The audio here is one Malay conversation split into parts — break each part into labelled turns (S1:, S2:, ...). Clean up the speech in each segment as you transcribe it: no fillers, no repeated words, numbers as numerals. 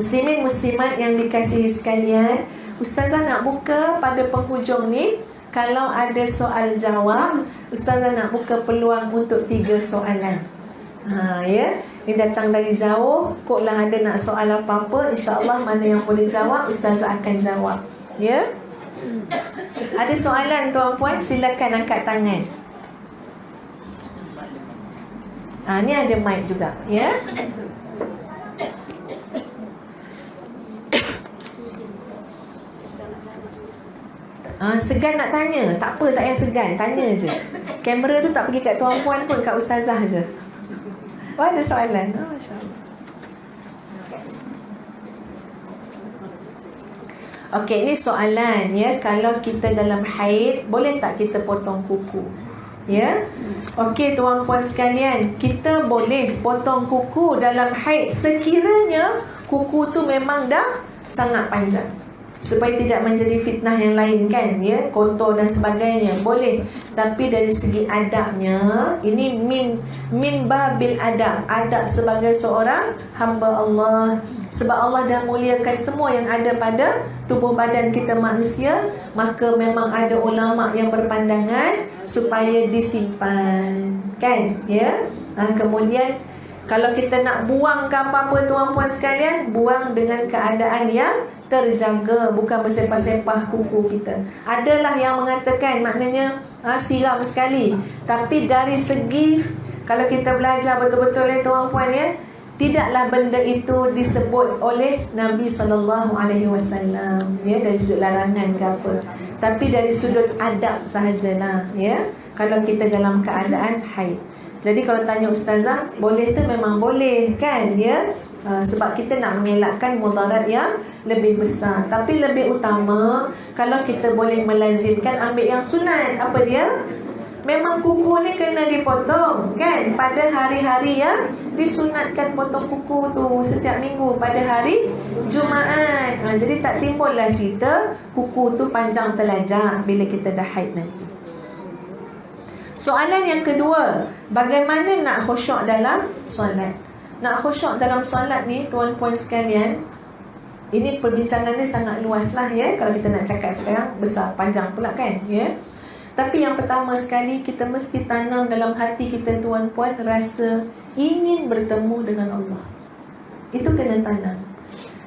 S1: Muslimin muslimat yang dikasihi sekalian, Ustazah nak buka pada penghujung ni. Kalau ada soal jawab, Ustazah nak buka peluang untuk 3 soalan. Ya, ni datang dari jauh, koklah ada nak soal apa-apa, insya-Allah mana yang boleh jawab Ustazah akan jawab. Ya. Ada soalan tuan-puan, silakan angkat tangan. Ni ada mic juga, ya. Segan nak tanya? Tak apa, tak payah segan, tanya je. Kamera tu tak pergi kat tuan-puan pun, kat Ustazah je. Ada soalan? Masya-Allah. Okey, ini soalan ya. Kalau kita dalam haid, boleh tak kita potong kuku? Ya. Okey tuan-puan sekalian, kita boleh potong kuku dalam haid sekiranya kuku tu memang dah sangat panjang, supaya tidak menjadi fitnah yang lain kan, ya, kotor dan sebagainya, boleh. Tapi dari segi adabnya, ini min babil adab sebagai seorang hamba Allah. Sebab Allah dah muliakan semua yang ada pada tubuh badan kita manusia, maka memang ada ulama yang berpandangan supaya disimpan, kan, ya. Kemudian kalau kita nak buang ke apa-apa tuan-puan sekalian, buang dengan keadaan yang terjaga, bukan bersepah-sepah kuku kita. Adalah yang mengatakan maknanya siram sekali. Tapi dari segi, kalau kita belajar betul-betul tuan-puan ya, tidaklah benda itu disebut oleh Nabi SAW, ya, dari sudut larangan ke apa. Tapi dari sudut adab sahajalah, ya, kalau kita dalam keadaan haid. Jadi kalau tanya Ustazah, boleh tu memang boleh kan, ya. Sebab kita nak mengelakkan mudarat yang lebih besar. Tapi lebih utama, kalau kita boleh melazimkan, ambil yang sunat. Apa dia? Memang kuku ni kena dipotong kan, pada hari-hari yang disunatkan potong kuku tu, setiap minggu pada hari Jumaat. Jadi tak timbullah cerita kuku tu panjang telajak bila kita dah haid nanti. Soalan yang kedua, bagaimana nak khusyuk dalam solat? Nak khusyuk dalam solat ni tuan-puan sekalian, ini perbincangan ni sangat luas lah, ya. Kalau kita nak cakap sekarang besar, panjang pula kan, ya. Tapi yang pertama sekali, kita mesti tanam dalam hati kita tuan-puan rasa ingin bertemu dengan Allah. Itu kena tanam,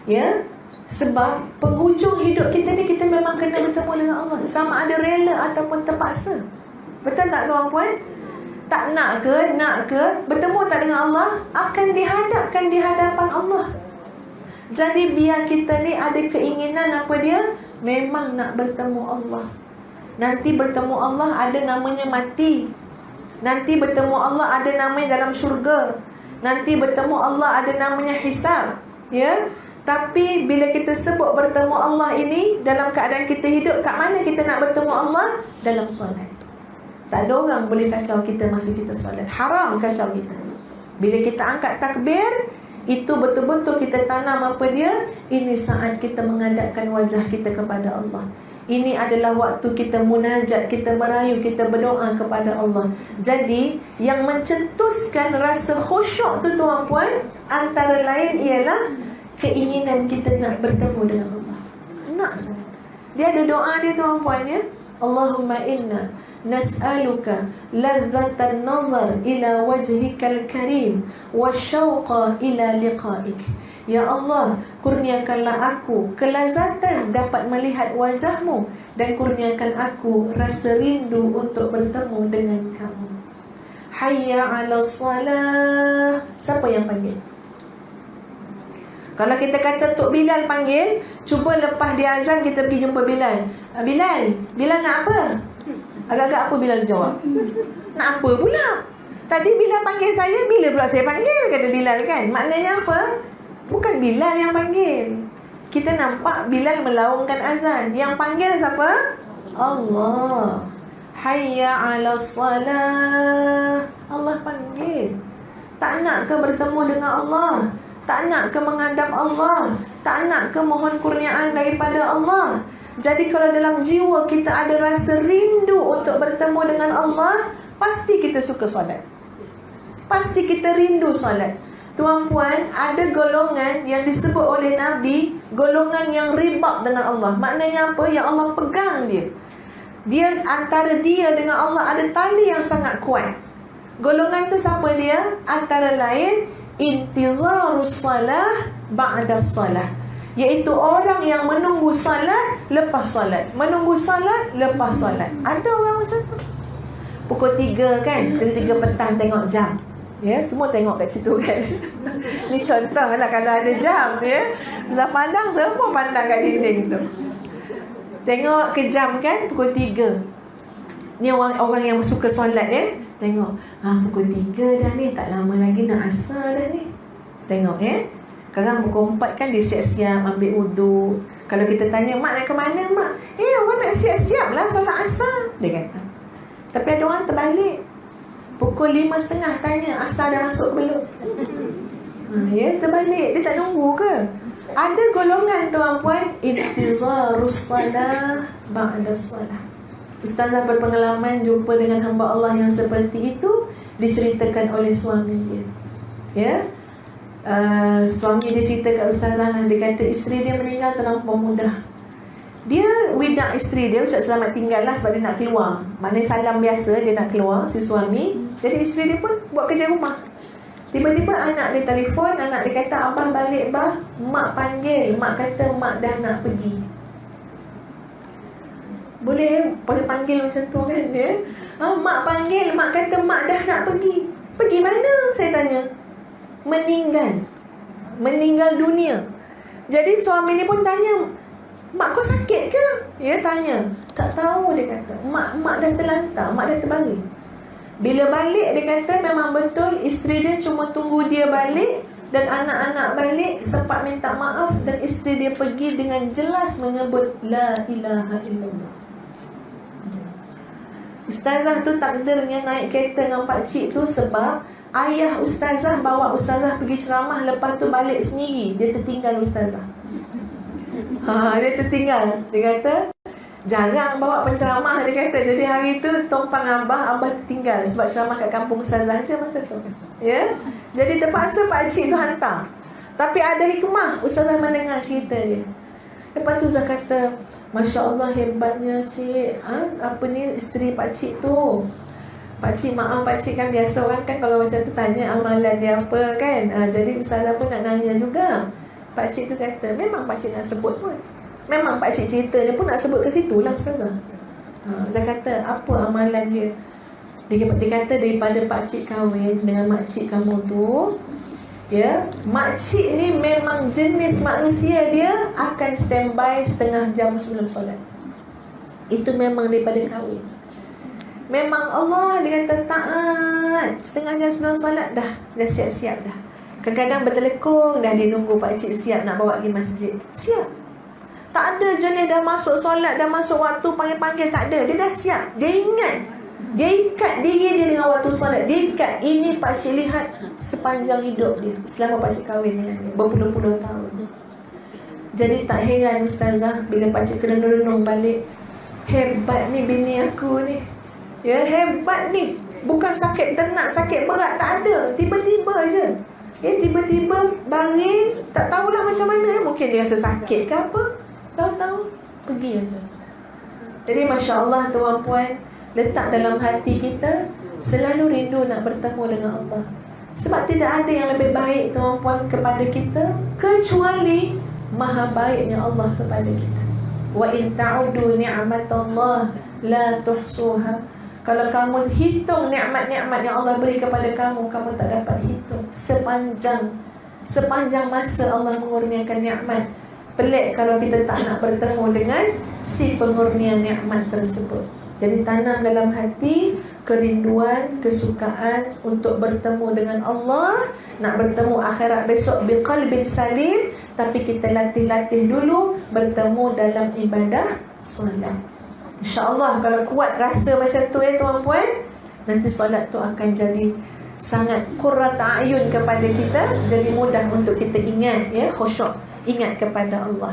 S1: ya. Sebab penghujung hidup kita ni, kita memang kena bertemu dengan Allah, sama ada rela ataupun terpaksa. Betul tak tuan-puan? Tak nak ke bertemu tak dengan Allah, akan dihadapkan di hadapan Allah. Jadi biar kita ni ada keinginan apa dia, memang nak bertemu Allah. Nanti bertemu Allah ada namanya mati. Nanti bertemu Allah ada namanya dalam syurga. Nanti bertemu Allah ada namanya hisab, ya. Tapi bila kita sebut bertemu Allah ini dalam keadaan kita hidup, kat mana kita nak bertemu Allah? Dalam solat. Tak ada orang boleh kacau kita masa kita solat. Haram kacau kita. Bila kita angkat takbir, itu betul-betul kita tanam apa dia? Ini saat kita menghadapkan wajah kita kepada Allah. Ini adalah waktu kita munajat, kita merayu, kita berdoa kepada Allah. Jadi yang mencetuskan rasa khusyuk tu tuan-puan, antara lain ialah keinginan kita nak bertemu dengan Allah. Nak sangat. Dia ada doa dia tuan-puan, ya. Allahumma inna nas'aluka ladzatan nazar ila wajhikal karim wa syauqa ila liqa'ik. Ya Allah, kurniakanlah aku kelazatan dapat melihat wajahmu, dan kurniakan aku rasa rindu untuk bertemu dengan kamu. Hayya 'alas salah. Siapa yang panggil? Kalau kita kata Tok Bilal panggil, cuba lepas dia azan kita pergi jumpa Bilal. Bilal nak apa? Agak-agak apa Bilal jawab? Nak apa pula? Tadi Bilal panggil saya, bila pula saya panggil, kata Bilal kan. Maknanya apa? Bukan Bilal yang panggil. Kita nampak Bilal melaungkan azan. Yang panggil siapa? Allah. Hayya 'alas salah. Allah panggil. Tak nak ke bertemu dengan Allah? Tak nak ke menghadap Allah? Tak nak ke mohon kurniaan daripada Allah? Jadi kalau dalam jiwa kita ada rasa rindu untuk bertemu dengan Allah, pasti kita suka solat. Pasti kita rindu solat. tuan-puan, ada golongan yang disebut oleh Nabi, golongan yang ribat dengan Allah. Maknanya apa? Yang Allah pegang dia. Dia, antara dia dengan Allah ada tali yang sangat kuat. Golongan tu siapa dia? Antara lain intizarus salah ba'das salah, iaitu orang yang menunggu salat lepas salat, menunggu salat lepas salat. Ada orang macam tu. Pukul 3 kan, 3 petang tengok jam. Ya, semua tengok kat situ kan. Ni contoh lah kalau ada jam ya. Masa pandang, semua pandang kat dinding tu. Tengok ke jam kan, pukul 3. Ni orang yang suka solat ya. Tengok, pukul 3 dah ni, tak lama lagi nak asar dah ni. Tengok ya. Sekarang pukul 4 kan dia siap-siap ambil wudu. Kalau kita tanya, mak nak ke mana mak? Awak nak siap-siap lah solat asar, dia kata. Tapi ada orang terbalik. Pukul 5.30 tanya, asar dah masuk ke belum? Ya, terbalik. Dia tak nunggu ke? Ada golongan tuan-puan, intizarus salah ba'das salah. Ustazah berpengalaman jumpa dengan hamba Allah yang seperti itu, diceritakan oleh suami dia. Ya, suami dia cerita kat ustazah lah. Dia kata isteri dia meninggal terlampau mudah. Dia wida isteri dia, ucap selamat tinggal lah sebab dia nak keluar. Maknanya salam biasa, dia nak keluar, si suami. Jadi isteri dia pun buat kerja rumah. Tiba-tiba anak dia telefon, anak dia kata, abah balik bah, mak panggil, mak kata mak dah nak pergi. Boleh panggil macam tu kan ya? Mak panggil, mak kata mak dah nak pergi. Pergi mana? Saya tanya. Meninggal dunia. Jadi suami ni pun tanya, mak kau sakit ke? Dia tanya. Tak tahu, dia kata. Mak dah terlantar, mak dah terbaring. Bila balik, dia kata memang betul isteri dia cuma tunggu dia balik dan anak-anak balik, sempat minta maaf, dan isteri dia pergi dengan jelas menyebut La ilaha illallah. Ustazah tu takdirnya naik kereta dengan pakcik tu sebab ayah ustazah bawa ustazah pergi ceramah, lepas tu balik sendiri. Dia tertinggal ustazah. Dia tertinggal. Dia kata jarang bawa penceramah, dia kata. Jadi hari tu tumpang abah tertinggal sebab ceramah kat kampung ustazah je masa tu. Ya. Jadi terpaksa pakcik tu hantar. Tapi ada hikmah, ustazah mendengar cerita dia. Lepas tu Zah kata, Masya Allah hebatnya cik. Apa ni isteri pakcik tu. Pakcik, maaf pakcik kan biasa orang kan kalau macam tu tanya amalan dia apa kan. Jadi ustazah pun nak nanya juga. Pakcik tu kata, memang pakcik nak sebut pun. Memang pakcik cerita dia pun nak sebut ke situ lah ustazah. Zah kata, apa amalan dia? Dia kata daripada pakcik kahwin dengan makcik kamu tu, ya, makcik ni memang jenis manusia dia akan standby setengah jam sebelum solat. Itu memang daripada kahwin. Memang Allah, dia kata taat. Setengah jam sebelum solat dah siap-siap dah. Kadang-kadang bertelekong dah dia nunggu pakcik siap nak bawa pergi masjid. Siap. Tak ada jenis dah masuk solat, dah masuk waktu panggil-panggil, tak ada. Dia dah siap. Dia ingat. Dia ikat diri dia dengan waktu solat. Dia ikat. Ini pakcik lihat sepanjang hidup dia, selama pakcik kahwin dengan dia, berpuluh-puluh tahun. Jadi tak heran ustazah bila pakcik kena renung balik, hebat ni bini aku ni. Ya, hebat ni. Bukan sakit ternak, sakit berat, tak ada. Tiba-tiba je. Ya, tiba-tiba baring, tak tahulah macam mana. Mungkin dia rasa sakit ke apa, tahu-tahu pergi macam tu. Jadi Masya Allah tuan-puan, letak dalam hati kita selalu rindu nak bertemu dengan Allah. Sebab tidak ada yang lebih baik tuan-puan kepada kita kecuali maha baiknya Allah kepada kita. Wa in ta'udu ni'matallah la tuhsuha. Kalau kamu hitung nikmat-nikmat yang Allah beri kepada kamu, kamu tak dapat hitung. Sepanjang masa Allah mengurniakan nikmat. Pelik kalau kita tak nak bertemu dengan si pengurnian nikmat tersebut. Jadi tanam dalam hati kerinduan, kesukaan untuk bertemu dengan Allah, nak bertemu akhirat besok biqalbin salim. Tapi kita latih-latih dulu bertemu dalam ibadah solat. InsyaAllah kalau kuat rasa macam tu tuan-puan, nanti solat tu akan jadi sangat qurrat a'yun kepada kita. Jadi mudah untuk kita ingat, khusyuk, ingat kepada Allah.